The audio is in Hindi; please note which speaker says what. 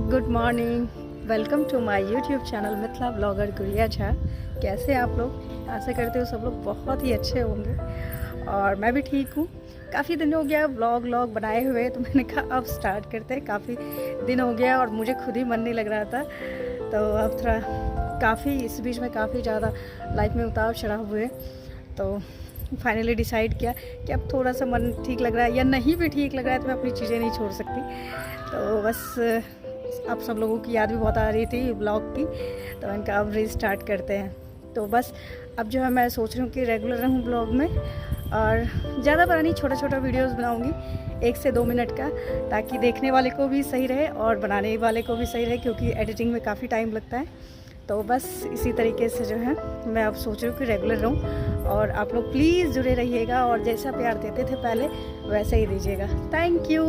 Speaker 1: Good morning, welcome to my YouTube channel Mithila blogger Gudiya Jha. कैसे आप लोग? आशा करते हो सब लोग बहुत ही अच्छे होंगे और मैं भी ठीक हूँ। काफ़ी दिन हो गया व्लॉग बनाए हुए, तो मैंने कहा अब स्टार्ट करते हैं। काफ़ी दिन हो गया और मुझे खुद ही मन नहीं लग रहा था, तो अब थोड़ा काफ़ी इस बीच में काफ़ी ज़्यादा लाइफ में उतार चढ़ाव हुए, तो फाइनली डिसाइड किया कि अब थोड़ा सा मन ठीक लग रहा है या नहीं भी ठीक लग रहा है तो मैं अपनी चीज़ें नहीं छोड़ सकती। तो बस आप सब लोगों की याद भी बहुत आ रही थी ब्लॉग की, तो मैंने कहा अब रीस्टार्ट करते हैं। तो बस अब जो है मैं सोच रही हूँ कि रेगुलर रहूँ ब्लॉग में, और ज़्यादा बड़ा नहीं, छोटा छोटा वीडियोस बनाऊँगी 1 से 2 मिनट का, ताकि देखने वाले को भी सही रहे और बनाने वाले को भी सही रहे, क्योंकि एडिटिंग में काफ़ी टाइम लगता है। तो बस इसी तरीके से जो है मैं अब सोच रही हूँ कि रेगुलर रहूँ, और आप लोग प्लीज़ जुड़े रहिएगा और जैसा प्यार देते थे पहले वैसे ही दीजिएगा। Thank you.